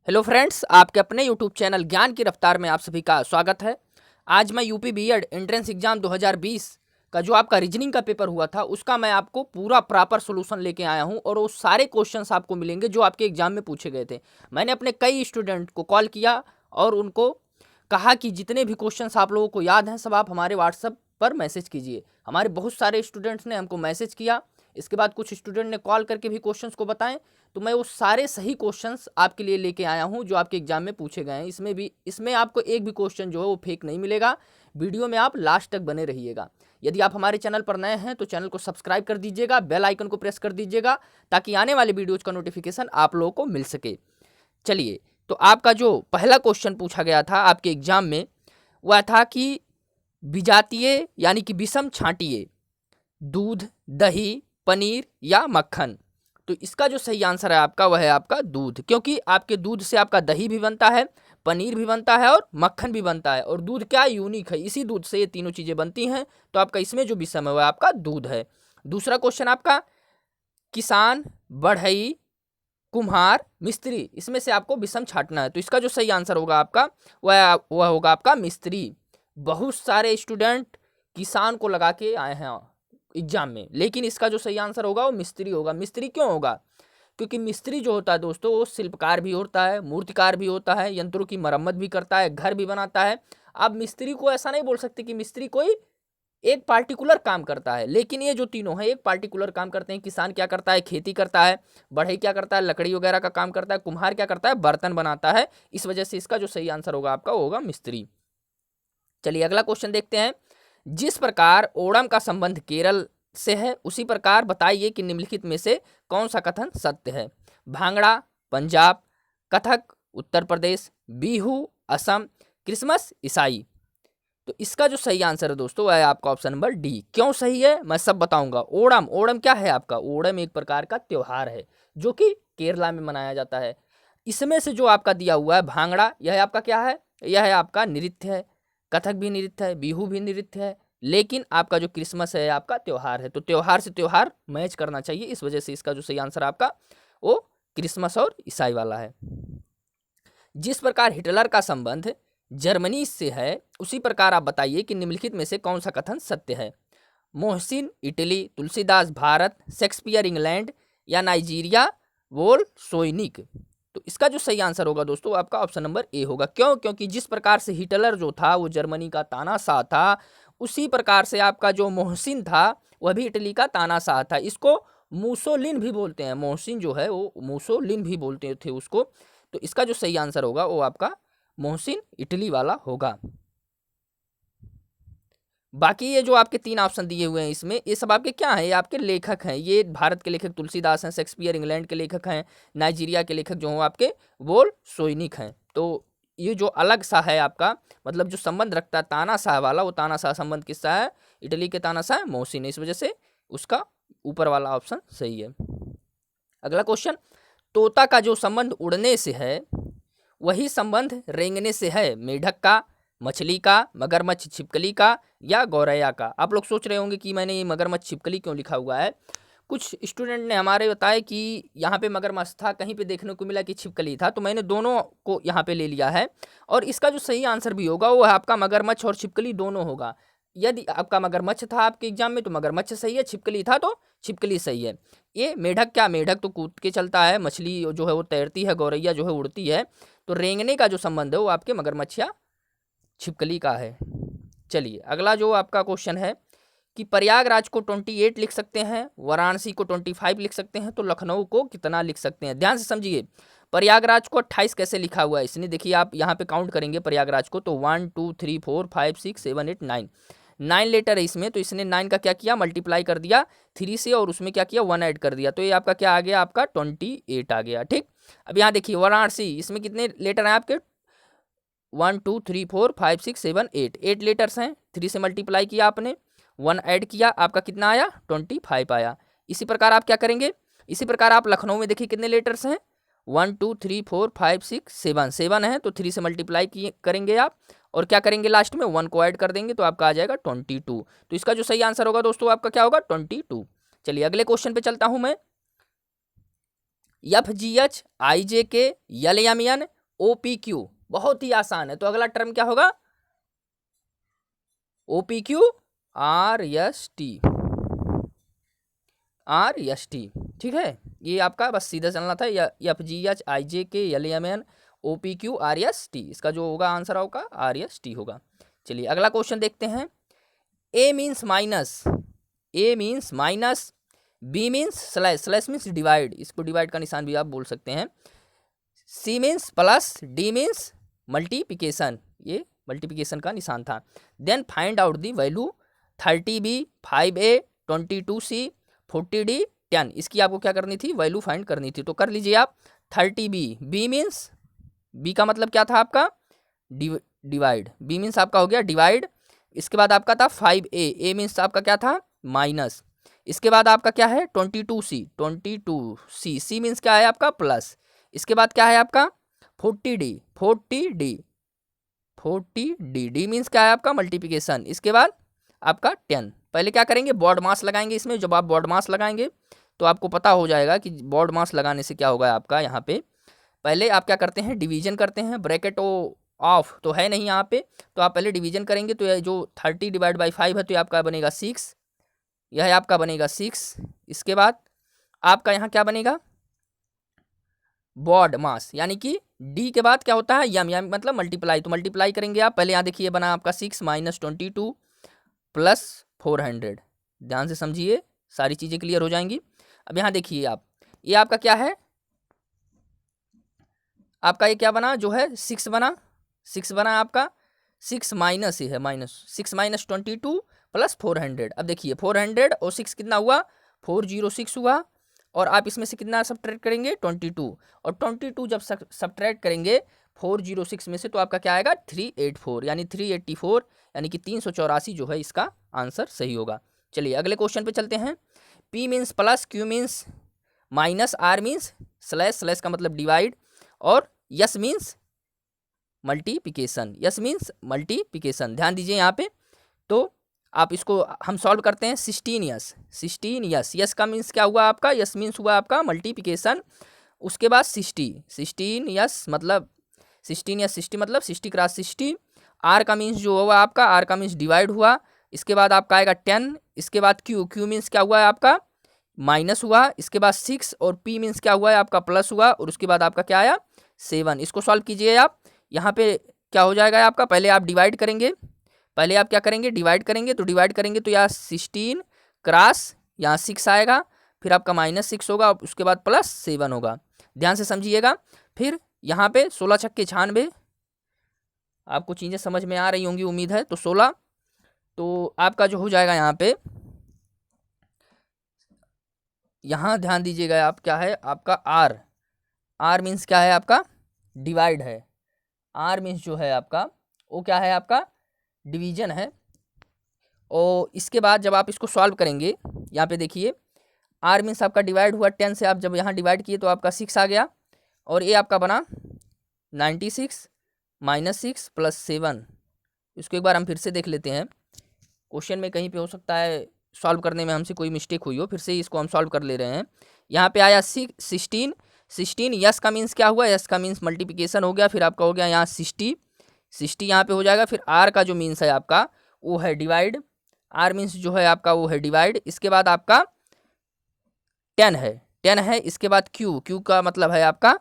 Hello friends, आपके अपने YouTube channel ज्ञान की रफ्तार में आप सभी का स्वागत है। आज मैं यूपी बीएड एंट्रेंस एग्जाम 2020 का जो आपका रीजनिंग का पेपर हुआ था उसका मैं आपको पूरा प्रॉपर सॉल्यूशन लेके आया हूं और वो सारे क्वेश्चंस आपको मिलेंगे जो आपके एग्जाम में पूछे गए थे। मैंने अपने कई स्टूडेंट को कॉल किया और उनको कहा कि जितने भी क्वेश्चंस आप लोगों को याद हैं सब आप हमारे व्हाट्सएप पर मैसेज कीजिए। हमारे बहुत सारे स्टूडेंट्स ने हमको मैसेज किया। इसके बाद कुछ स्टूडेंट ने कॉल करके भी क्वेश्चंस को बताएं, तो मैं वो सारे सही क्वेश्चंस आपके लिए लेके आया हूं जो आपके एग्जाम में पूछे गए हैं। इसमें आपको एक भी क्वेश्चन जो है वो फेक नहीं मिलेगा। वीडियो में आप लास्ट तक बने रहिएगा। यदि आप हमारे चैनल पर नए हैं तो चैनल को सब्सक्राइब कर दीजिएगा, बेल आइकन को प्रेस कर दीजिएगा ताकि आने वाले वीडियोज का नोटिफिकेशन आप लोगों को मिल सके। चलिए, तो आपका जो पहला क्वेश्चन पूछा गया था आपके एग्जाम में वह था कि विजातीय यानी कि विषम छांटिए दूध, दही, पनीर या मक्खन। तो इसका जो सही आंसर है आपका वह है आपका दूध, क्योंकि आपके दूध से आपका दही भी बनता है, पनीर भी बनता है और मक्खन भी बनता है। और दूध क्या यूनिक है, इसी दूध से ये तीनों चीजें बनती हैं। तो आपका इसमें जो विषम है वह आपका दूध है। दूसरा क्वेश्चन आपका किसान, बढ़ई, कुम्हार, मिस्त्री, इसमें से आपको विषम छांटना है। तो इसका जो सही आंसर होगा आपका वह होगा आपका मिस्त्री। बहुत सारे स्टूडेंट किसान को लगा के आए हैं एग्जाम में, लेकिन इसका जो सही आंसर होगा वो मिस्त्री होगा। मिस्त्री क्यों होगा? क्योंकि मिस्त्री जो होता है दोस्तों वो शिल्पकार भी होता है, मूर्तिकार भी होता है, यंत्रों की मरम्मत भी करता है, घर भी बनाता है। आप मिस्त्री को ऐसा नहीं बोल सकते कि मिस्त्री कोई एक पार्टिकुलर काम करता है, लेकिन ये जो तीनों है एक पार्टिकुलर काम करते हैं। किसान क्या करता है? खेती करता है। बढ़ई क्या करता है? लकड़ी वगैरह का काम करता है। कुम्हार क्या करता है? बर्तन बनाता है। इस वजह से इसका जो सही आंसर होगा आपका वो होगा मिस्त्री। चलिए अगला क्वेश्चन देखते हैं। जिस प्रकार ओणम का संबंध केरल से है उसी प्रकार बताइए कि निम्नलिखित में से कौन सा कथन सत्य है। भांगड़ा पंजाब, कथक उत्तर प्रदेश, बिहू असम, क्रिसमस ईसाई। तो इसका जो सही आंसर है दोस्तों वह है आपका ऑप्शन नंबर डी। क्यों सही है मैं सब बताऊंगा। ओणम, ओणम क्या है आपका? ओणम एक प्रकार का त्योहार है जो कि केरला में मनाया जाता है। इसमें से जो आपका दिया हुआ है भांगड़ा, यह आपका क्या है? यह है आपका नृत्य है। कथक भी नृत्य है, बिहू भी नृत्य है, लेकिन आपका जो क्रिसमस है आपका त्योहार है। तो त्योहार से त्योहार मैच करना चाहिए, इस वजह से इसका जो सही आंसर आपका वो क्रिसमस और ईसाई वाला है। जिस प्रकार हिटलर का संबंध जर्मनी से है उसी प्रकार आप बताइए कि निम्नलिखित में से कौन सा कथन सत्य है। Mohsin Italy, Tulsidas Bharat, Shakespeare England या नाइजीरिया वोल सोइनिक। तो इसका जो सही आंसर होगा दोस्तों आपका ऑप्शन नंबर ए होगा। क्यों? क्योंकि जिस प्रकार से हिटलर जो था वो जर्मनी का तानाशाह था, उसी प्रकार से आपका जो मोहसिन था वह भी इटली का तानाशाह था। इसको मूसोलिन भी बोलते हैं। मोहसिन जो है वो मूसोलिन भी बोलते थे उसको। तो इसका जो सही आंसर होगा वो आपका मोहसिन इटली वाला होगा। बाकी ये जो आपके तीन ऑप्शन दिए हुए हैं इसमें ये सब आपके क्या हैं? ये आपके लेखक हैं। ये भारत के लेखक तुलसीदास हैं, शेक्सपियर इंग्लैंड के लेखक हैं, नाइजीरिया के लेखक जो हैं आपके वोल सोइनिक हैं। तो ये जो अलग सा है आपका मतलब जो संबंध रखता है तानाशाह वाला, वो तानाशाह संबंध किससा है? इटली के तानाशाह मोहसिन है। इस वजह से उसका ऊपर वाला ऑप्शन सही है। अगला क्वेश्चन, तोता का जो संबंध उड़ने से है वही संबंध रेंगने से है। मेढक का, मछली का, मगरमच्छ छिपकली का या गौरैया का। आप लोग सोच रहे होंगे कि मैंने ये मगरमच्छ छिपकली क्यों लिखा हुआ है। कुछ स्टूडेंट ने हमारे बताया कि यहाँ पे मगरमच्छ था, कहीं पे देखने को मिला कि छिपकली था, तो मैंने दोनों को यहाँ पे ले लिया है। और इसका जो सही आंसर भी होगा वो है आपका मगरमच्छ और छिपकली दोनों होगा। यदि आपका मगरमच्छ था आपके एग्जाम में तो मगरमच्छ सही है, छिपकली था तो छिपकली सही है। ये मेढक क्या? मेढक तो कूद के चलता है, मछली जो है वो तैरती है, गौरैया जो है उड़ती है। तो रेंगने का जो संबंध है वो आपके मगरमच्छ या छिपकली का है। चलिए अगला जो आपका क्वेश्चन है कि प्रयागराज को 28 लिख सकते हैं, वाराणसी को 25 लिख सकते हैं, तो लखनऊ को कितना लिख सकते हैं? ध्यान से समझिए। प्रयागराज को 28 कैसे लिखा हुआ है इसने, देखिए आप यहाँ पे काउंट करेंगे प्रयागराज को तो 1 2 3 4 5 6 7 8 9 9 लेटर है इसमें। तो इसने 9 का क्या किया? मल्टीप्लाई कर दिया 3 से और उसमें क्या किया? 1 ऐड कर दिया। तो ये आपका क्या आ गया? आपका 28 आ गया। ठीक, अब यहाँ देखिए वाराणसी, इसमें कितने लेटर हैं आपके? 1 2 3 4 5 6 7 8 8 लेटर्स हैं। 3 से मल्टीप्लाई किया आपने, 1 ऐड किया, आपका कितना आया? 25 आया। इसी प्रकार आप क्या करेंगे? इसी प्रकार आप लखनऊ में देखिए कितने लेटर्स हैं? 1 2 3 4 5 6 7 7 है। तो 3 से मल्टीप्लाई करेंगे आप और क्या करेंगे? लास्ट में 1 को ऐड कर देंगे तो आपका आ जाएगा 22। तो इसका जो सही आंसर होगा दोस्तों आपका क्या होगा? 22। चलिए अगले क्वेश्चन पे चलता हूं मैं। FGH IJK LMN OPQ, बहुत ही आसान है। तो अगला टर्म क्या होगा? OPQ RST, ठीक है। ये आपका बस सीधा चलना था, FGH IJK LMN OPQ RST, इसका जो होगा आंसर होगा RST होगा। चलिए अगला क्वेश्चन देखते हैं। A means minus, B means slash, slash means divide, इसको डिवाइड का निशान भी आप बोल सकते हैं। C means plus, D means multiplication, ये मल्टीप्लिकेशन का निशान था। Then find out the value 30B 5A 22C 40D 10, इसकी आपको क्या करनी थी? वैल्यू फाइंड करनी थी। तो कर लीजिए आप। 30B, B मीन्स, B का मतलब क्या था आपका? डिवाइड, B मीन्स आपका हो गया डिवाइड। इसके बाद आपका था 5A, A मीन्स आपका क्या था? माइनस। इसके बाद आपका क्या है? 22C, C मीन्स क्या है आपका? प्लस। इसके बाद क्या है आपका? 40D, D मीन्स क्या है आपका? मल्टीप्लिकेशन। इसके बाद आपका 10। पहले क्या करेंगे? बॉड मास लगाएंगे इसमें। जब आप बॉड मास लगाएंगे तो आपको पता हो जाएगा कि बॉड मास लगाने से क्या होगा आपका। यहाँ पे पहले आप क्या करते हैं? डिवीजन करते हैं। ब्रैकेट ऑफ तो है नहीं यहाँ पे, तो आप पहले डिवीजन करेंगे। तो ये जो 30 डिवाइड बाई 5 है तो ये आपका बनेगा 6, यह आपका बनेगा 6। इसके बाद आपका यहाँ क्या बनेगा? बॉड मास, यानी कि डी के बाद क्या होता है? यम मतलब मल्टीप्लाई। तो मल्टीप्लाई करेंगे आप। पहले यहाँ देखिए बना आपका 6 माइनस 22 प्लस 400। ध्यान से समझिए, सारी चीज़ें क्लियर हो जाएंगी। अब यहाँ देखिए आप, ये आपका क्या है? आपका ये क्या बना? जो है 6 बना, 6 बना आपका। 6 माइनस ही है, माइनस 6 माइनस 22 प्लस 400। अब देखिए 400 और 6 कितना हुआ? 406 हुआ। और आप इसमें से कितना सब्ट्रैक्ट करेंगे? 22। और 22 जब सब्ट्रैक्ट करेंगे 406 में से तो आपका क्या आएगा? 384, यानी 384, यानी कि 384 जो है इसका आंसर सही होगा। चलिए अगले क्वेश्चन पे चलते हैं। P means plus, Q means minus, R means slash, slash का मतलब डिवाइड, और S means multiplication, S means multiplication. ध्यान दीजिए यहाँ पे। तो आप इसको हम सॉल्व करते हैं। 16 यस का मीन्स क्या हुआ आपका? यस मीन्स हुआ आपका मल्टीप्लिकेशन। उसके बाद 16 यस मतलब 60 मतलब 60 क्रॉस 60। आर का मीन्स जो हुआ आपका, आर का मीन्स डिवाइड हुआ। इसके बाद आपका आएगा 10। इसके बाद क्यू मीन्स क्या हुआ है आपका? माइनस हुआ। इसके बाद 6, और पी मीन्स क्या हुआ है आपका? प्लस हुआ। और उसके बाद आपका क्या आया? 7। इसको सॉल्व कीजिए आप। यहाँ पे क्या हो जाएगा आपका? पहले आप डिवाइड करेंगे, पहले आप क्या करेंगे? डिवाइड करेंगे। तो डिवाइड करेंगे तो यहाँ 16 क्रॉस यहाँ 6 आएगा, फिर आपका -6 होगा, उसके बाद +7 होगा। ध्यान से समझिएगा। फिर यहाँ पे 16 छक्के 96, आपको चीज़ें समझ में आ रही होंगी उम्मीद है। तो 16, तो आपका जो हो जाएगा यहाँ पे, यहाँ ध्यान दीजिएगा आप, क्या है आपका? आर मीन्स क्या है आपका? डिवाइड है। आर मीन्स जो है आपका वो क्या है आपका? डिवीजन है। और इसके बाद जब आप इसको सॉल्व करेंगे, यहाँ पे देखिए आर मीन्स आपका डिवाइड हुआ 10 से, आप जब यहाँ डिवाइड किए तो आपका 6 आ गया। और ये आपका बना 96 -6 + 7। इसको एक बार हम फिर से देख लेते हैं। क्वेश्चन में कहीं पे हो सकता है सॉल्व करने में हमसे कोई मिस्टेक हुई हो, फिर से इसको हम सॉल्व कर ले रहे हैं। यहाँ पे आया 16 यस का मीन्स क्या हुआ? यस का मीन्स मल्टीप्लिकेशन हो गया। फिर आपका हो गया यहाँ 60 यहाँ पे हो जाएगा। फिर आर का जो मीन्स है आपका वो है डिवाइड, आर मीन्स जो है आपका वो है डिवाइड। इसके बाद आपका 10 है। इसके बाद क्यू का मतलब है आपका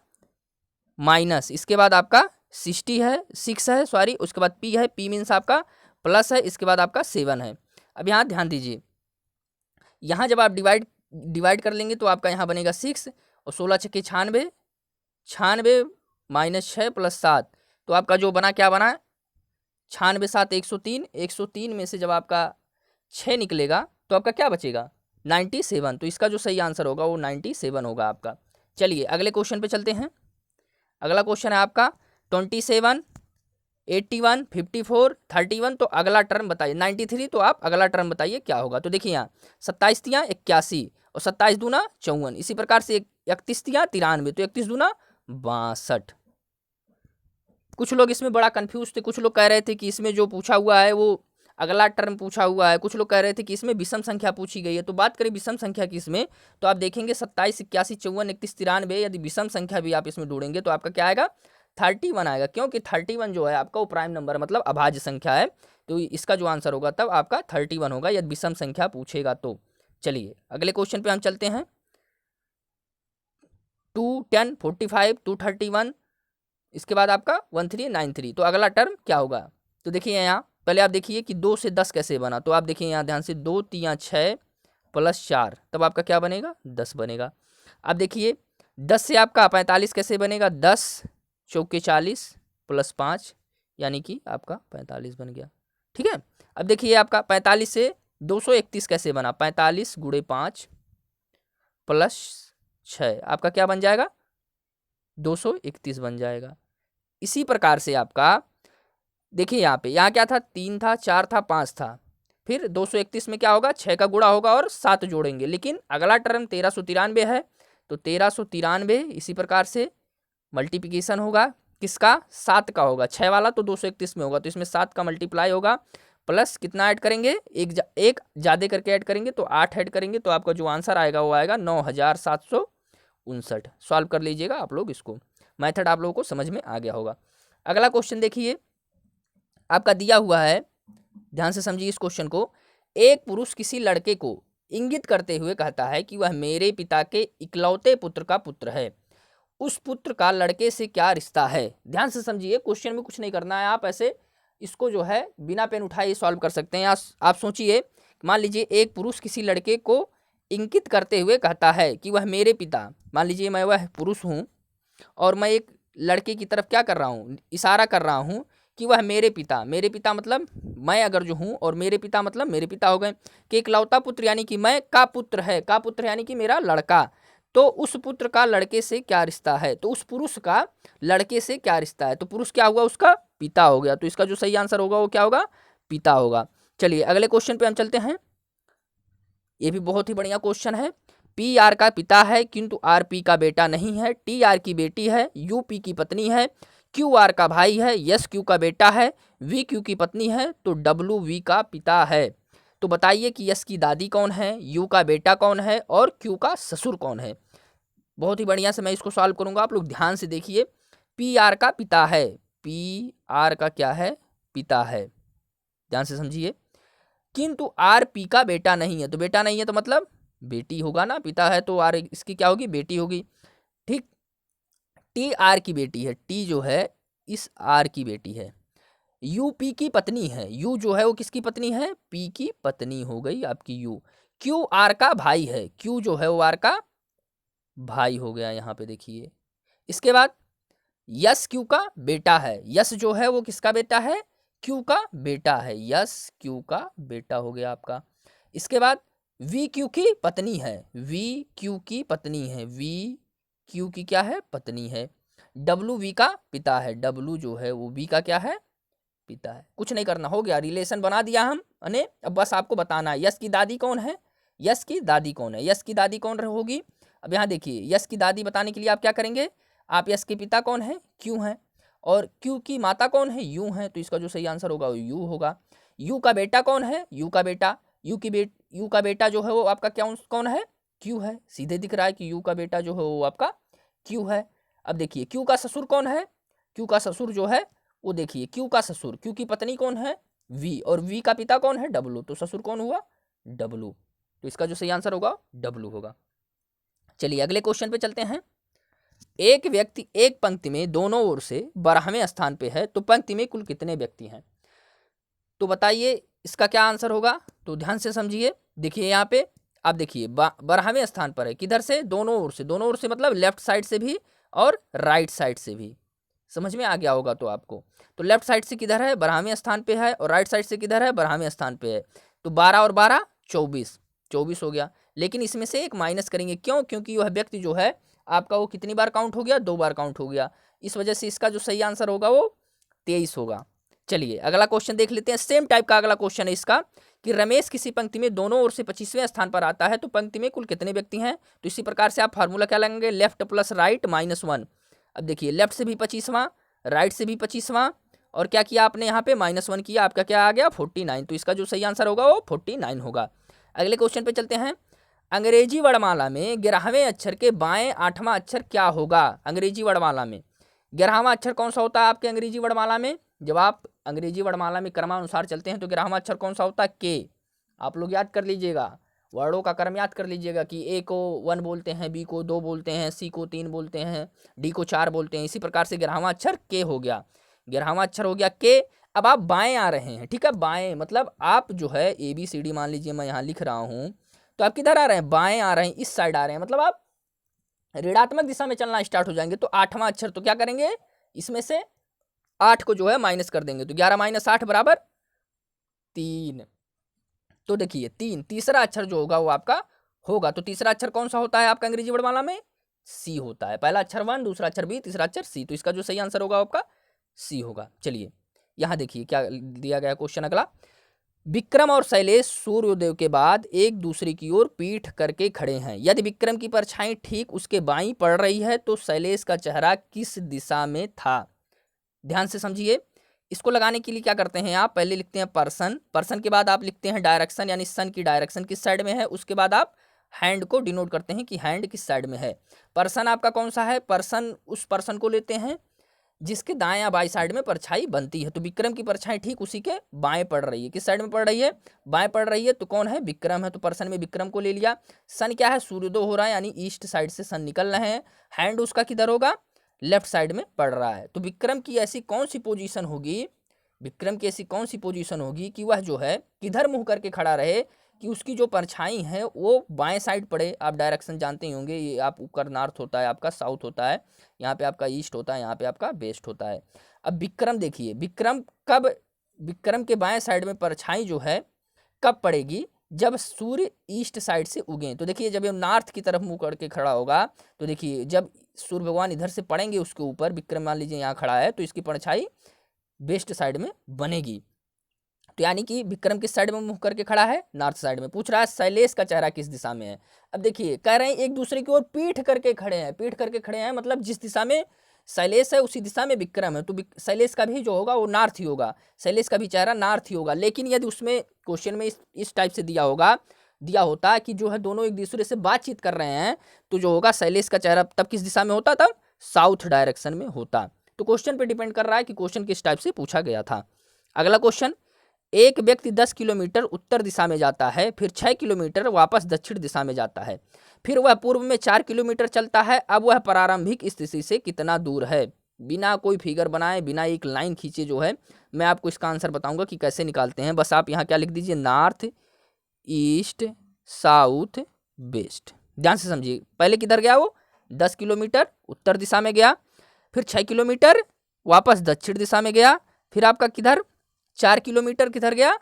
माइनस। इसके बाद आपका 6 है सॉरी। उसके बाद पी है, पी मीन्स आपका प्लस है। इसके बाद आपका 7 है। अब यहाँ ध्यान दीजिए, यहाँ जब आप डिवाइड कर लेंगे तो आपका यहाँ बनेगा 6, और 16 छक्के 96, 96 -6 + 7, तो आपका जो बना क्या बना? 96 7 103। 103 में से जब आपका 6 निकलेगा तो आपका क्या बचेगा? 97। तो इसका जो सही आंसर होगा वो 97 होगा आपका। चलिए अगले क्वेश्चन पे चलते हैं। अगला क्वेश्चन है आपका 27 81 54 31। तो अगला टर्म बताइए। 93, तो आप अगला टर्म बताइए क्या होगा। तो देखिए यहाँ 27 तियाँ 81, और 27 दूना 54। इसी प्रकार से 31 तियाँ 93, तो 31 दूना 62। कुछ लोग इसमें बड़ा कंफ्यूज थे। कुछ लोग कह रहे थे कि इसमें जो पूछा हुआ है वो अगला टर्म पूछा हुआ है। कुछ लोग कह रहे थे कि इसमें विषम संख्या पूछी गई है, तो बात करें विषम संख्या की इसमें, तो आप देखेंगे 27, 81, 54, 31, 93, यदि विषम संख्या भी आप इसमें ढूंढेंगे तो आपका क्या आएगा 31 आएगा, क्योंकि 31 जो है आपका वो प्राइम नंबर मतलब अभाज्य संख्या है। तो इसका जो आंसर होगा तब आपका 31 होगा यदि विषम संख्या पूछेगा तो। चलिए अगले क्वेश्चन पे हम चलते हैं। 2, 10, 45, 231, इसके बाद आपका 1393। तो अगला टर्म क्या होगा? तो देखिए यहाँ पहले आप देखिए कि 2 से 10 कैसे बना। तो आप देखिए यहाँ ध्यान से 2 3 6 प्लस 4, तब आपका क्या बनेगा 10 बनेगा। अब देखिए 10 से आपका 45 कैसे बनेगा, 10 चौके 40 प्लस 5 यानी कि आपका 45 बन गया। ठीक है। अब देखिए आपका 45 से 231 कैसे बना, 45 गुणे 5 प्लस 6 आपका क्या बन जाएगा 231 बन जाएगा। इसी प्रकार से आपका देखिए यहाँ क्या था, 3 था, 4 था, 5 था, फिर 231 में क्या होगा 6 का गुणा होगा और 7 जोड़ेंगे। लेकिन अगला टर्म 1393 है, तो 1393 इसी प्रकार से मल्टीप्लिकेशन होगा किसका 7 का होगा। 6 वाला तो 231 में होगा, तो इसमें 7 का मल्टीप्लाई होगा, प्लस कितना ऐड करेंगे एक ज़्यादा करके ऐड करेंगे तो 8 ऐड करेंगे, तो आपका जो आंसर आएगा वो आएगा 9759। सॉल्व कर लीजिएगा आप लोग इसको, मेथड आप लोगों को समझ में आ गया होगा। अगला क्वेश्चन देखिए आपका दिया हुआ है, ध्यान से समझिए इस क्वेश्चन को। एक पुरुष किसी लड़के को इंगित करते हुए कहता है कि वह मेरे पिता के इकलौते पुत्र का पुत्र है, उस पुत्र का लड़के से क्या रिश्ता है? ध्यान से समझिए, क्वेश्चन में कुछ नहीं करना है, आप ऐसे इसको जो है बिना पेन उठाए सॉल्व कर सकते हैं। आप सोचिए, मान लीजिए एक पुरुष किसी लड़के को इंगित करते हुए कहता है कि वह मेरे पिता, मान लीजिए मैं वह पुरुष हूँ और मैं एक लड़के की तरफ क्या कर रहा हूँ, इशारा कर रहा हूँ कि वह मेरे पिता मतलब मैं अगर जो हूँ, और मेरे पिता मतलब मेरे पिता हो गए, कि इकलौता पुत्र यानी कि मैं का पुत्र है, का पुत्र यानी कि मेरा लड़का, तो उस पुत्र का लड़के से क्या रिश्ता है, तो उस पुरुष का लड़के से क्या रिश्ता है, तो पुरुष क्या हुआ उसका पिता हो गया। तो इसका जो सही आंसर होगा वो क्या होगा पिता होगा। चलिए अगले क्वेश्चन पे हम चलते हैं, ये भी बहुत ही बढ़िया क्वेश्चन है। पी आर का पिता है किंतु आर पी का बेटा नहीं है, टी आर की बेटी है, यू पी की पत्नी है, क्यू आर का भाई है, यस क्यू का बेटा है, वी क्यू की पत्नी है, तो डब्लू वी का पिता है। तो बताइए कि यस की दादी कौन है, यू का बेटा कौन है और क्यू का ससुर कौन है। बहुत ही बढ़िया से मैं इसको सॉल्व करूंगा, आप लोग ध्यान से देखिए। पी आर का पिता है, पी आर का क्या है पिता है, ध्यान से समझिए, किंतु आर पी का बेटा नहीं है, तो बेटा नहीं है तो मतलब बेटी होगा ना, पिता है तो आर इसकी क्या होगी बेटी होगी। ठीक, टी आर की बेटी है, टी जो है इस आर की बेटी है, यू पी की पत्नी है, यू जो है वो किसकी पत्नी है पी की पत्नी हो गई आपकी यू। क्यू आर का भाई है, क्यू जो है वो आर का भाई हो गया यहाँ पे देखिए। इसके बाद यस क्यू का बेटा है, यस जो है वो किसका बेटा है क्यू का बेटा है, यस क्यू का बेटा हो गया आपका। इसके बाद वी क्यू की पत्नी है, वी क्यू की पत्नी है, वी क्यू की क्या है पत्नी है। डब्लू वी का पिता है, डब्लू जो है वो वी का क्या है पिता है। कुछ नहीं करना, हो गया, रिलेशन बना दिया हम ने। अब बस आपको बताना है यस की दादी कौन है, यस की दादी कौन है, यस की दादी कौन होगी। अब यहाँ देखिए यस की दादी बताने के लिए आप क्या करेंगे, आप यस के पिता कौन है क्यू हैं, और क्यू की माता कौन है यू है, तो इसका जो सही आंसर होगा वो यू होगा। यू का बेटा कौन है, यू का बेटा, यू का बेटा जो है वो आपका क्या कौन है क्यू है, सीधे दिख रहा है कि यू का बेटा जो है वो आपका क्यू है। अब देखिए क्यू का ससुर कौन है, क्यू का ससुर जो है वो देखिए क्यू का ससुर, क्यू की पत्नी कौन है वी, और वी का पिता कौन है डब्लू, तो ससुर कौन हुआ डब्लू, तो इसका जो सही आंसर होगा डब्लू होगा। चलिए अगले क्वेश्चन पे चलते हैं। एक व्यक्ति एक पंक्ति में दोनों ओर से 12वें स्थान पे है, तो पंक्ति में कुल कितने व्यक्ति हैं, तो बताइए इसका क्या आंसर होगा। तो ध्यान से समझिए, देखिए यहाँ पे आप देखिए 12वें स्थान पर है, किधर से दोनों ओर से, दोनों ओर से मतलब लेफ्ट साइड से भी और राइट साइड से भी, समझ में आ गया होगा तो आपको। तो लेफ्ट साइड से किधर है 12वें स्थान पे है, और राइट साइड से किधर है 12वें स्थान पे है, तो 12 और 12 24 हो गया। लेकिन इसमें से एक माइनस करेंगे, क्यों, क्योंकि वह व्यक्ति जो है आपका वो कितनी बार काउंट हो गया 2 बार काउंट हो गया, इस वजह से इसका जो सही आंसर होगा वो 23 होगा। चलिए अगला क्वेश्चन देख लेते हैं, सेम टाइप का अगला क्वेश्चन है इसका, कि रमेश किसी पंक्ति में दोनों ओर से 25वें स्थान पर आता है, तो पंक्ति में कुल कितने व्यक्ति हैं। तो इसी प्रकार से आप फार्मूला क्या लगाएंगे, लेफ्ट प्लस राइट -1। अब देखिए लेफ्ट से भी 25वां, राइट से भी 25वां, और क्या किया आपने यहाँ पे -1 किया, आपका क्या आ गया 49। तो इसका जो सही आंसर होगा वो 49 होगा। अगले क्वेश्चन पे चलते हैं। अंग्रेजी वर्णमाला में 11वें अक्षर के बाएं 8वां अक्षर क्या होगा? अंग्रेजी वर्णमाला में 11वां अक्षर कौन सा होता है आपके अंग्रेजी वर्णमाला में? जब आप अंग्रेजी वर्णमाला में क्रमानुसार चलते हैं तो 11वां अक्षर कौन सा होता है? के। आप लोग याद कर लीजिएगा, वर्डों का क्रम याद कर लीजिएगा कि ए को 1 बोलते हैं, बी को 2 बोलते हैं, सी को 3 बोलते हैं, डी को 4 बोलते हैं। इसी प्रकार से 11वां अक्षर के हो गया, 11वां अक्षर हो गया के। अब आप बाएं आ रहे हैं, ठीक है, बाएं मतलब आप जो है ABCD मान लीजिए मैं यहाँ लिख रहा हूँ, तो आप किधर आ रहे हैं? बाएं आ रहे हैं, इस साइड आ रहे हैं, मतलब आप ऋणात्मक दिशा में चलना स्टार्ट हो जाएंगे। तो 8वां अक्षर तो क्या करेंगे, इसमें से 8 को जो है माइनस कर देंगे, तो 11 - 8 बराबर 3। तो देखिए 3 तीसरा अक्षर जो होगा वो आपका होगा। तो तीसरा अक्षर कौन सा होता है आपका अंग्रेजी वर्णमाला में? सी होता है। पहला अक्षर 1, दूसरा अक्षर बी, तीसरा अक्षर सी। तो इसका जो सही आंसर होगा आपका सी होगा। चलिए यहाँ देखिए क्या दिया गया क्वेश्चन अगला। विक्रम और शैलेश सूर्योदय के बाद एक दूसरे की ओर पीठ करके खड़े हैं। यदि विक्रम की परछाई ठीक उसके बाईं पड़ रही है तो शैलेश का चेहरा किस दिशा में था? ध्यान से समझिए। इसको लगाने के लिए क्या करते हैं आप, पहले लिखते हैं पर्सन, पर्सन के बाद आप लिखते हैं डायरेक्शन, यानी सन की डायरेक्शन किस साइड में है, उसके बाद आप हैंड को डिनोट करते हैं कि हैंड किस साइड में है। पर्सन आपका कौन सा है? पर्सन उस पर्सन को लेते हैं जिसके दाएं या बाएं साइड में परछाई बनती है। तो विक्रम की परछाई ठीक उसी के बाएं पड़ रही है। किस साइड में पड़ रही है? बाएं पड़ रही है। तो कौन है? विक्रम है। तो पर्सन में विक्रम को ले लिया। सन क्या है? सूर्योदय हो रहा है, यानी ईस्ट साइड से सन निकल रहे हैं। हैंड उसका किधर होगा? लेफ्ट साइड में पड़ रहा है। तो विक्रम की ऐसी कौन सी पोजीशन होगी, विक्रम की ऐसी कौन सी पोजीशन होगी कि वह जो है किधर मुंह करके खड़ा रहे कि उसकी जो परछाई है वो बाएं साइड पड़े। आप डायरेक्शन जानते ही होंगे, ये आप ऊपर नॉर्थ होता है, आपका साउथ होता है, यहाँ पे आपका ईस्ट होता है, यहाँ पे आपका वेस्ट होता है। अब विक्रम देखिए, विक्रम कब, विक्रम के बाएं साइड में परछाई जो है कब पड़ेगी? जब सूर्य ईस्ट साइड से उगे। तो देखिए जब ये नॉर्थ की तरफ मुंह करके खड़ा होगा, तो देखिए जब सूर्य भगवान इधर से पड़ेंगे उसके ऊपर, विक्रम मान लीजिए यहाँ खड़ा है, तो इसकी परछाई वेस्ट साइड में बनेगी। तो यानी कि विक्रम किस साइड में मुंह करके खड़ा है? नॉर्थ साइड में। पूछ रहा है शैलेश का चेहरा किस दिशा में है। अब देखिए कह रहे हैं एक दूसरे की ओर पीठ करके खड़े हैं। पीठ करके खड़े हैं मतलब जिस दिशा में शैलेश है उसी दिशा में विक्रम है। तो शैलेश का भी जो होगा वो नॉर्थ ही होगा, शैलेश का भी चेहरा नॉर्थ ही होगा। लेकिन यदि उसमें क्वेश्चन में इस टाइप से दिया होता कि जो है दोनों एक दूसरे से बातचीत कर रहे हैं, तो जो होगा शैलेश का चेहरा तब किस दिशा में होता? तब साउथ डायरेक्शन में होता। तो क्वेश्चन पे डिपेंड कर रहा है कि क्वेश्चन किस टाइप से पूछा गया था। अगला क्वेश्चन, एक व्यक्ति 10 किलोमीटर उत्तर दिशा में जाता है, फिर 6 किलोमीटर वापस दक्षिण दिशा में जाता है, फिर वह पूर्व में 4 किलोमीटर चलता है। अब वह प्रारंभिक स्थिति से कितना दूर है? बिना कोई फिगर बनाए, बिना एक लाइन खींचे जो है मैं आपको इसका आंसर बताऊंगा कि कैसे निकालते हैं। बस आप यहाँ क्या लिख दीजिए, नॉर्थ, ईस्ट, साउथ, वेस्ट। ध्यान से समझिए। पहले किधर गया वो? 10 किलोमीटर उत्तर दिशा में गया, फिर 6 किलोमीटर वापस दक्षिण दिशा में गया, फिर आपका किधर 4 किलोमीटर किधर गया?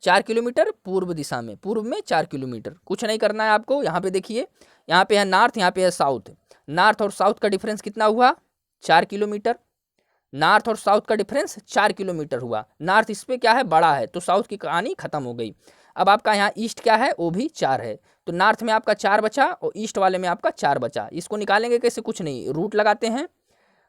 4 किलोमीटर पूर्व दिशा में, पूर्व में 4 किलोमीटर। कुछ नहीं करना है आपको। यहाँ पे देखिए, यहाँ पे है नॉर्थ, यहाँ पे है साउथ। नॉर्थ और साउथ का डिफरेंस कितना हुआ? 4 किलोमीटर। नॉर्थ और साउथ का डिफरेंस 4 किलोमीटर हुआ। नॉर्थ इस पे क्या है? बड़ा है, तो साउथ की कहानी खत्म हो गई। अब आपका यहाँ ईस्ट क्या है? वो भी 4 है। तो नॉर्थ में आपका 4 बचा और ईस्ट वाले में आपका 4 बचा। इसको निकालेंगे कैसे? कुछ नहीं, रूट लगाते हैं।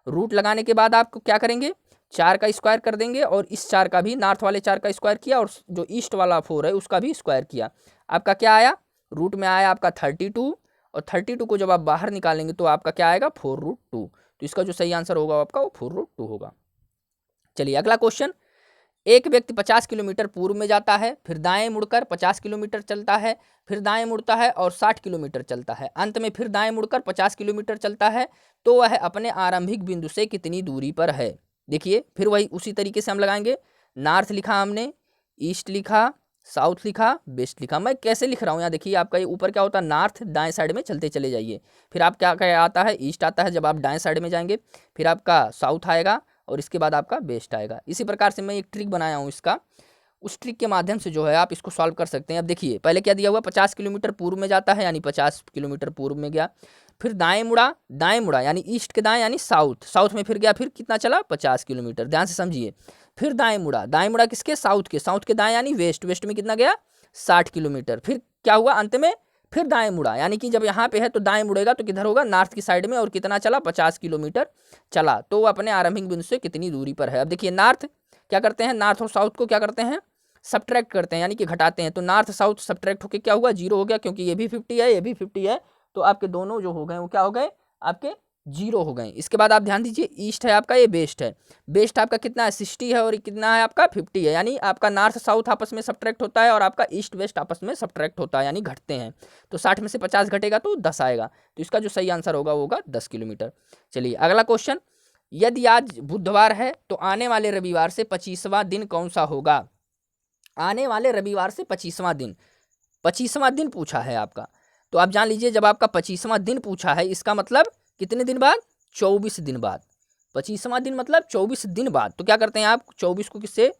रूट लगाने के बाद आपको क्या करेंगे? 4 का स्क्वायर कर देंगे और इस 4 का भी, नॉर्थ वाले 4 का स्क्वायर किया और जो ईस्ट वाला 4 है उसका भी स्क्वायर किया। आपका क्या आया? रूट में आया आपका 32, और 32 को जब आप बाहर निकालेंगे तो आपका क्या आएगा? 4√2। तो इसका जो सही आंसर होगा आपका वो 4√2 होगा। चलिए अगला क्वेश्चन, एक व्यक्ति 50 किलोमीटर पूर्व में जाता है, फिर दाएं मुड़कर 50 किलोमीटर चलता है, फिर दाएं मुड़ता है और 60 किलोमीटर चलता है, अंत में फिर दाएं मुड़कर 50 किलोमीटर चलता है, तो वह अपने आरंभिक बिंदु से कितनी दूरी पर है? देखिए फिर वही उसी तरीके से हम लगाएंगे। नॉर्थ लिखा हमने, ईस्ट लिखा, साउथ लिखा, वेस्ट लिखा। मैं कैसे लिख रहा हूँ यहाँ देखिए, आपका ये ऊपर क्या होता है? नॉर्थ, दाएं साइड में चलते चले जाइए। फिर आप क्या क्या आता है? ईस्ट आता है जब आप दाएं साइड में जाएंगे, फिर आपका साउथ आएगा और इसके बाद आपका वेस्ट आएगा। इसी प्रकार से मैं एक ट्रिक बनाया हूँ इसका, उस ट्रिक के माध्यम से जो है आप इसको सॉल्व कर सकते हैं। अब देखिए पहले क्या दिया हुआ? 50 किलोमीटर पूर्व में जाता है, यानी 50 किलोमीटर पूर्व में गया, फिर दाएं मुड़ा यानी ईस्ट के दाएं यानी साउथ, साउथ में फिर गया, फिर कितना चला? 50 किलोमीटर। ध्यान से समझिए। फिर दाएं मुड़ा किसके? साउथ के, साउथ के दाएं यानी वेस्ट, वेस्ट में कितना गया? 60 किलोमीटर। फिर क्या हुआ? अंत में फिर दाएं मुड़ा, यानी कि जब यहाँ पे है तो दाएं मुड़ेगा तो किधर होगा, नॉर्थ की साइड में, और कितना चला, 50 किलोमीटर चला। तो वो अपने आरंभिक बिंदु से कितनी दूरी पर है। अब देखिए नॉर्थ क्या करते हैं, नॉर्थ और साउथ को क्या करते हैं, सब्ट्रैक्ट करते हैं, यानी कि घटाते हैं। तो नॉर्थ साउथ सब्ट्रैक्ट होकर क्या हुआ, 0 हो गया, क्योंकि ये भी 50 है, ये भी 50 है, तो आपके दोनों जो हो गए वो क्या हो गए, आपके 0 हो गए। इसके बाद आप ध्यान दीजिए, ईस्ट है आपका, ये वेस्ट है। वेस्ट आपका कितना है, 60 है, और कितना है आपका 50 है, यानी आपका नॉर्थ साउथ आपस में सब्ट्रैक्ट होता है और आपका ईस्ट वेस्ट आपस में सब्ट्रैक्ट होता है, यानी घटते हैं। तो 60 में से 50 घटेगा तो 10 आएगा। तो इसका जो सही आंसर होगा वो होगा 10 किलोमीटर। चलिए अगला क्वेश्चन, यदि आज बुधवार है तो आने वाले रविवार से 25वां दिन कौन सा होगा। आने वाले रविवार से 25वां दिन, 25वां दिन पूछा है आपका, तो आप जान लीजिए जब आपका 25वां दिन पूछा है, इसका मतलब कितने दिन बाद, 24 दिन बाद। 25वां दिन मतलब 24 दिन बाद। तो क्या करते हैं आप, 24 को किससे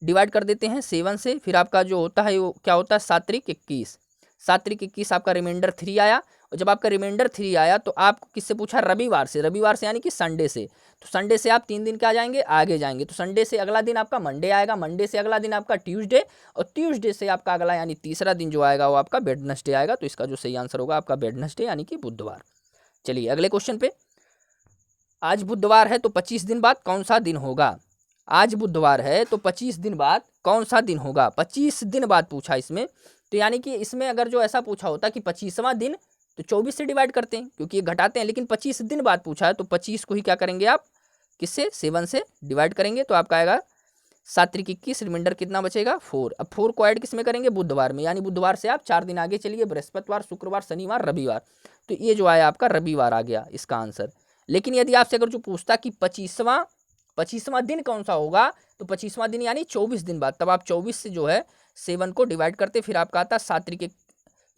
डिवाइड कर देते हैं, 7 से, फिर आपका जो होता है वो क्या होता है, 7 त्रिक 21, 7 त्रिक 21, आपका रिमाइंडर 3 आया। और जब आपका रिमाइंडर 3 आया तो आपको किससे पूछा, रविवार से, रविवार से यानी कि संडे से। तो संडे से आप 3 दिन क्या जाएंगे, आगे जाएंगे। तो संडे से अगला दिन आपका मंडे आएगा, मंडे से अगला दिन आपका ट्यूसडे, और ट्यूसडे से आपका अगला यानी तीसरा दिन जो आएगा वो आपका वेडनेसडे आएगा। तो इसका जो सही आंसर होगा आपका वेडनेसडे यानी कि बुधवार। चलिए अगले क्वेश्चन पे, आज बुधवार है तो 25 दिन बाद कौन सा दिन होगा। आज बुधवार है तो 25 दिन बाद कौन सा दिन होगा, 25 दिन बाद पूछा इसमें। तो यानी कि इसमें अगर जो ऐसा पूछा होता कि 25वां दिन, तो 24 से डिवाइड करते हैं क्योंकि ये घटाते हैं, लेकिन 25 दिन बाद पूछा है तो 25 को ही क्या करेंगे आप, किससे, 7 से डिवाइड करेंगे। तो आपका आएगा 7 त्रिक 21, रिमाइंडर कितना बचेगा, 4। अब 4 को ऐड किस में करेंगे, बुधवार में, यानी बुधवार से आप 4 दिन आगे चलिए, बृहस्पतिवार, शुक्रवार, शनिवार, रविवार। तो ये जो आया आपका रविवार आ गया इसका आंसर। लेकिन यदि आपसे अगर जो पूछता कि 25वां दिन कौन सा होगा, तो 25वां दिन यानी 24 दिन बाद, तब आप 24 से जो है 7 को डिवाइड करते, फिर आपका आता 7 त्रिक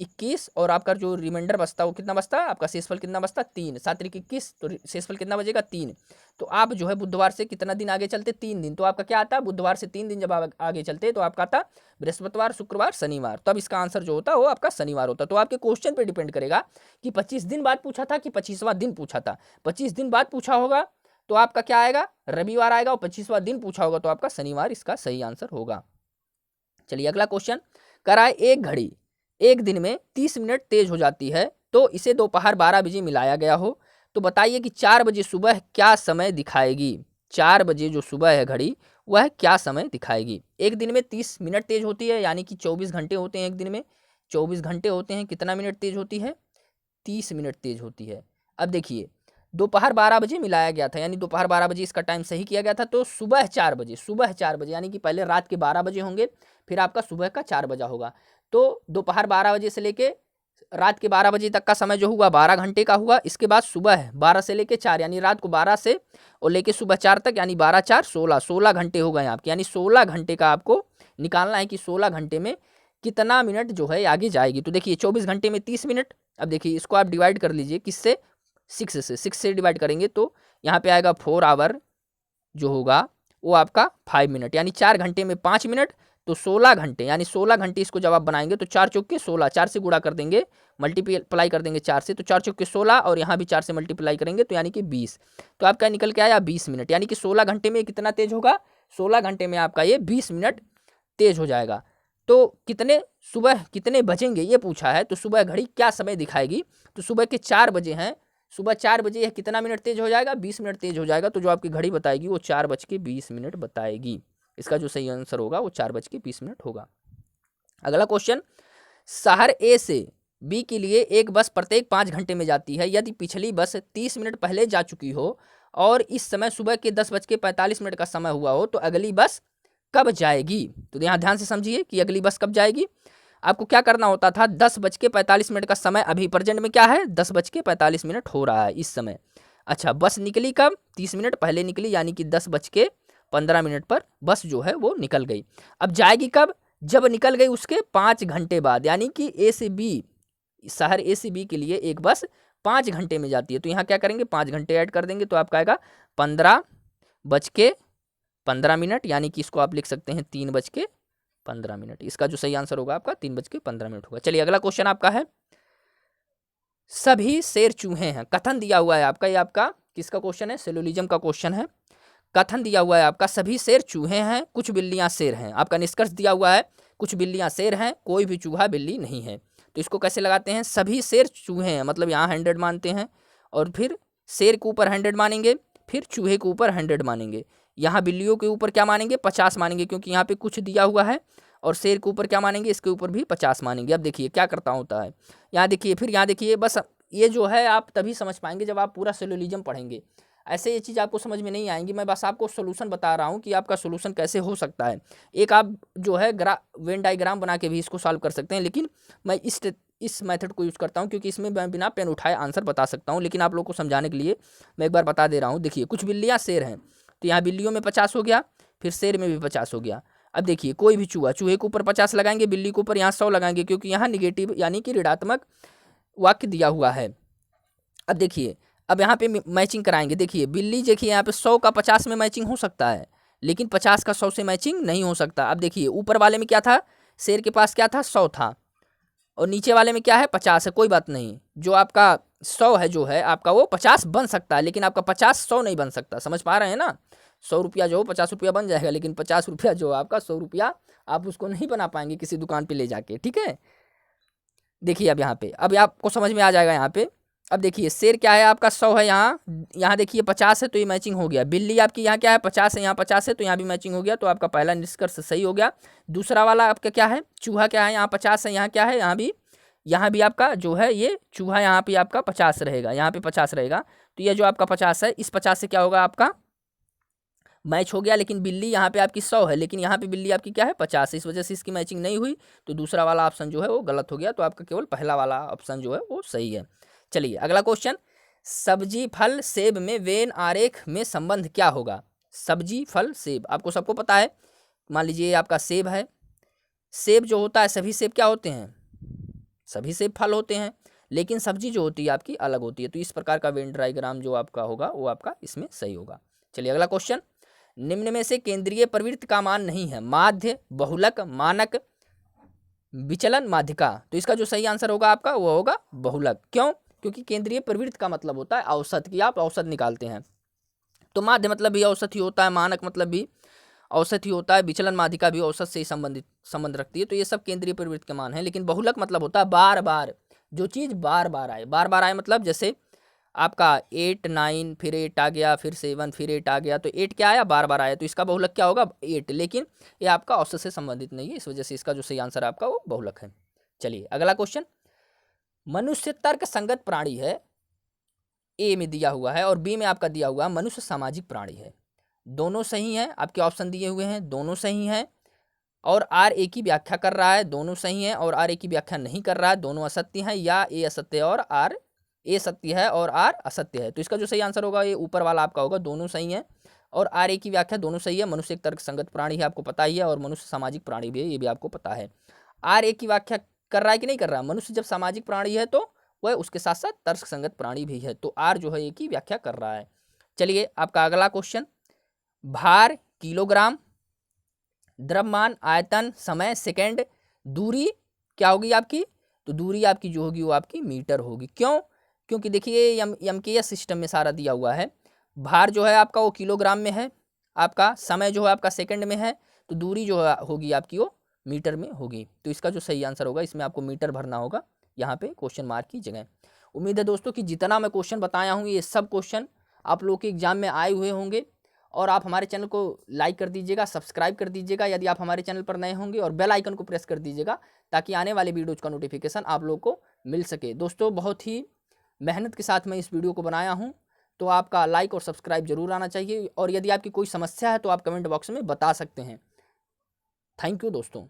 21, और आपका जो रिमाइंडर बचता वो कितना बचता, आपका शेषफल कितना बचता, 3, 7 त्रिक 21, तो शेषफल कितना बचेगा, 3। तो आप जो है बुधवार से कितना दिन आगे चलते, 3 दिन। तो आपका क्या आता, बुधवार से 3 दिन जब आप आगे चलते तो आपका आता बृहस्पतिवार, शुक्रवार, शनिवार। तब इसका आंसर जो होता है वो आपका शनिवार होता। तो आपके क्वेश्चन पे डिपेंड करेगा कि 25 दिन बाद पूछा था कि 25वां दिन पूछा था। 25 दिन बाद पूछा होगा तो आपका क्या आएगा, रविवार आएगा, और 25वां दिन पूछा होगा तो आपका शनिवार इसका सही आंसर होगा। चलिए अगला क्वेश्चन, कराए एक घड़ी एक दिन में 30 मिनट तेज हो जाती है तो इसे दोपहर 12 बजे मिलाया गया हो, तो बताइए कि 4 बजे सुबह क्या समय दिखाएगी। 4 बजे जो सुबह है घड़ी वह क्या समय दिखाएगी। एक दिन में 30 मिनट तेज होती है, यानी कि 24 घंटे होते हैं एक दिन में, 24 घंटे होते हैं, कितना मिनट तेज होती है, 30 मिनट तेज होती है। अब देखिए दोपहर 12 बजे मिलाया गया था, यानी दोपहर 12 बजे इसका टाइम सही किया गया था। तो सुबह 4 बजे, सुबह 4 बजे यानी कि पहले रात के 12 बजे होंगे, फिर आपका सुबह का 4 बजा होगा। तो दोपहर 12 बजे से लेके रात के 12 बजे तक का समय जो हुआ 12 घंटे का हुआ। इसके बाद सुबह 12 से लेके 4, यानी रात को 12 से और लेके सुबह 4 तक, यानी 12 4 16, 16 घंटे हो गए आपके, यानी 16 घंटे का आपको निकालना है कि 16 घंटे में कितना मिनट जो है आगे जाएगी। तो देखिए 24 घंटे में 30 मिनट। अब देखिए इसको आप डिवाइड कर लीजिए किससे, 6 से डिवाइड करेंगे तो यहाँ पे आएगा 4 आवर जो होगा वो आपका 5 मिनट, यानी 4 घंटे में 5 मिनट। तो 16 घंटे, यानी 16 घंटे इसको जब आप बनाएंगे तो 4 चौके 16, 4 से गुणा कर देंगे, मल्टीप्लाई कर देंगे 4 से, तो 4 चौके 16, और यहाँ भी 4 से मल्टीप्लाई करेंगे तो यानी कि 20। तो आपका निकल के आया 20 मिनट, यानी कि 16 घंटे में कितना तेज होगा, 16 घंटे में आपका ये 20 मिनट तेज हो जाएगा। तो कितने सुबह कितने बजेंगे ये पूछा है, तो सुबह घड़ी क्या समय दिखाएगी, तो सुबह के 4 बजे हैं, सुबह 4 बजे यह कितना मिनट तेज हो जाएगा, 20 मिनट तेज हो जाएगा। तो जो आपकी घड़ी बताएगी वो 4:20 बताएगी। इसका जो सही आंसर होगा वो 4:20 होगा। अगला क्वेश्चन, शहर ए से बी के लिए एक बस प्रत्येक 5 घंटे में जाती है। यदि पिछली बस 30 मिनट पहले जा चुकी हो और इस समय सुबह के 10:45 का समय हुआ हो तो अगली बस कब जाएगी। तो यहाँ ध्यान से समझिए कि अगली बस कब जाएगी। आपको क्या करना होता था, 10:45 का समय अभी प्रेजेंट में क्या है, 10:45 हो रहा है इस समय। अच्छा बस निकली कब, 30 मिनट पहले निकली, यानी कि 10:15 पर बस जो है वो निकल गई। अब जाएगी कब, जब निकल गई उसके 5 घंटे बाद, यानी कि ए से बी, शहर ए से बी के लिए एक बस 5 घंटे में जाती है। तो यहाँ क्या करेंगे, 5 घंटे ऐड कर देंगे तो आपका आएगा 15:15, यानी कि इसको आप लिख सकते हैं 3:15। इसका जो सही आंसर होगा आपका 3:15 होगा। चलिए अगला क्वेश्चन आपका है, सभी शेर चूहे हैं। कथन दिया हुआ है आपका, ये आपका किसका क्वेश्चन है, सिलोजिज्म का क्वेश्चन है। कथन दिया हुआ है आपका, सभी शेर चूहे हैं, कुछ बिल्लियां शेर हैं। आपका निष्कर्ष दिया हुआ है, कुछ बिल्लियां शेर हैं, कोई भी चूहा बिल्ली नहीं है। तो इसको कैसे लगाते हैं, सभी शेर चूहे हैं, मतलब यहाँ 100 मानते हैं और फिर शेर के ऊपर 100 मानेंगे, फिर चूहे के ऊपर 100 मानेंगे। यहाँ बिल्लियों के ऊपर क्या मानेंगे, 50 मानेंगे, क्योंकि यहाँ पे कुछ दिया हुआ है। और शेर के ऊपर क्या मानेंगे, इसके ऊपर भी 50 मानेंगे। अब देखिए क्या करता होता है, यहाँ देखिए, फिर यहाँ देखिए, बस ये जो है आप तभी समझ पाएंगे जब आप पूरा सिलोजिज्म पढ़ेंगे। ऐसे ये चीज़ आपको समझ में नहीं आएंगी, मैं बस आपको सोल्यूशन बता रहा हूँ कि आपका सोल्यूशन कैसे हो सकता है। एक आप जो है वेन डायग्राम बना के भी इसको सॉल्व कर सकते हैं, लेकिन मैं इस मेथड को यूज़ करता हूँ क्योंकि इसमें मैं बिना पेन उठाए आंसर बता सकता हूँ। लेकिन आप लोग को समझाने के लिए मैं एक बार बता दे रहा हूँ। देखिए कुछ बिल्लियाँ शेर हैं, तो यहाँ बिल्लियों में 50 हो गया, फिर शेर में भी 50 हो गया। अब देखिए कोई भी चूहे के ऊपर 50 लगाएंगे, बिल्ली के ऊपर यहाँ 100 लगाएंगे, क्योंकि यहाँ निगेटिव यानी कि ऋणात्मक वाक्य दिया हुआ है। अब देखिए, अब यहाँ पे मैचिंग कराएंगे। देखिए बिल्ली, देखिए यहाँ पे 100 का 50 में मैचिंग हो सकता है, लेकिन 50 का 100 से मैचिंग नहीं हो सकता। अब देखिए ऊपर वाले में क्या था, शेर के पास क्या था, 100 था, और नीचे वाले में क्या है, 50 है। कोई बात नहीं, जो आपका 100 है जो है आपका वो 50 बन सकता है, लेकिन आपका 50 100 नहीं बन सकता। समझ पा रहे हैं ना, 100 रुपया जो 50 रुपया बन जाएगा, लेकिन 50 रुपया जो आपका 100 रुपया आप उसको नहीं बना पाएंगे किसी दुकान पे ले जाके। ठीक है, देखिए अब यहाँ पे, अब आपको समझ में आ जाएगा यहाँ पे। अब देखिए शेर क्या है आपका, 100 है, यहाँ देखिए 50 है, तो ये मैचिंग हो गया। बिल्ली आपकी यहाँ क्या है, 50 है, यहाँ 50 है, तो यहाँ भी मैचिंग हो गया। तो आपका पहला निष्कर्ष सही हो गया। दूसरा वाला आपका क्या है, चूहा क्या है, यहाँ 50 है, यहाँ क्या है, यहाँ भी आपका जो है ये चूहा यहाँ पे आपका 50 रहेगा, यहाँ पे 50 रहेगा। तो ये जो आपका 50 है, इस 50 से क्या होगा, आपका मैच हो गया। लेकिन बिल्ली यहाँ पे आपकी 100 है, लेकिन यहाँ पे बिल्ली आपकी क्या है, 50 है, इस वजह से इसकी मैचिंग नहीं हुई। तो दूसरा वाला ऑप्शन जो है वो गलत हो गया। तो आपका केवल पहला वाला ऑप्शन जो है वो सही है। चलिए अगला क्वेश्चन, सब्जी फल सेब में वेन आरेख में संबंध क्या होगा। सब्जी फल सेब आपको सबको पता है। मान लीजिए आपका सेब है, सेब जो होता है, सभी सेब क्या होते हैं, सभी सेब फल होते हैं, लेकिन सब्जी जो होती है आपकी अलग होती है। तो इस प्रकार का वेन डायग्राम जो आपका होगा वो आपका इसमें सही होगा। चलिए अगला क्वेश्चन, निम्न में से केंद्रीय प्रवृत्ति का मान नहीं है, माध्य, बहुलक, मानक, विचलन, माध्यिका। तो इसका जो सही आंसर होगा आपका वो होगा बहुलक। क्यों, क्योंकि केंद्रीय प्रवृत्ति का मतलब होता है औसत की, आप औसत निकालते हैं। तो माध्य मतलब भी औसत ही होता है, मानक मतलब भी औसत ही होता है, विचलन माध्यिका भी औसत से ही संबंध रखती है। तो ये सब केंद्रीय प्रवृत्ति के मान है। लेकिन बहुलक मतलब होता है बार बार, जो चीज़ बार बार आए, बार बार आए मतलब जैसे आपका 8 9 फिर 8 आ गया, फिर 7 फिर 8 आ गया, तो 8 क्या आया, बार बार आया, तो इसका बहुलक क्या होगा, 8। लेकिन ये आपका औसत से संबंधित नहीं है, इस वजह से इसका जो सही आंसर आपका वो बहुलक है। चलिए अगला क्वेश्चन, मनुष्य तर्क संगत प्राणी है, ए में दिया हुआ है, और बी में आपका दिया हुआ है मनुष्य सामाजिक प्राणी है। दोनों सही हैं, आपके ऑप्शन दिए हुए हैं, दोनों सही हैं। और आर ए की व्याख्या कर रहा है, दोनों सही हैं। और आर ए की व्याख्या नहीं कर रहा है, दोनों असत्य हैं। या ए असत्य है और आर ए सत्य है और आर असत्य है। तो इसका जो सही आंसर होगा ये ऊपर वाला आपका होगा, दोनों सही हैं। और आर ए की व्याख्या दोनों सही है। मनुष्य एक तर्क संगत प्राणी है, आपको पता ही है, और मनुष्य सामाजिक प्राणी भी है, ये भी आपको पता है। आर ए की व्याख्या कर रहा है कि नहीं कर रहा है, मनुष्य जब सामाजिक प्राणी है तो वह उसके साथ साथ तर्क संगत प्राणी भी है। तो आर जो है ए की व्याख्या कर रहा है। चलिए आपका अगला क्वेश्चन, भार किलोग्राम, द्रव्यमान आयतन, समय सेकंड, दूरी क्या होगी आपकी, तो दूरी आपकी जो होगी वो आपकी मीटर होगी। क्यों, क्योंकि देखिए एमकेएस सिस्टम में सारा दिया हुआ है। भार जो है आपका वो किलोग्राम में है, आपका समय जो है आपका सेकंड में है, तो दूरी जो होगी आपकी वो मीटर में होगी। तो इसका जो सही आंसर होगा, इसमें आपको मीटर भरना होगा यहाँ पे क्वेश्चन मार्क की जगह। उम्मीद है दोस्तों कि जितना मैं क्वेश्चन बताया हूँ ये सब क्वेश्चन आप लोग के एग्जाम में आए हुए होंगे। और आप हमारे चैनल को लाइक कर दीजिएगा, सब्सक्राइब कर दीजिएगा यदि आप हमारे चैनल पर नए होंगे, और बेल आइकन को प्रेस कर दीजिएगा ताकि आने वाले वीडियोज़ का नोटिफिकेशन आप लोग को मिल सके। दोस्तों बहुत ही मेहनत के साथ मैं इस वीडियो को बनाया हूं, तो आपका लाइक और सब्सक्राइब जरूर आना चाहिए। और यदि आपकी कोई समस्या है तो आप कमेंट बॉक्स में बता सकते हैं। थैंक यू दोस्तों।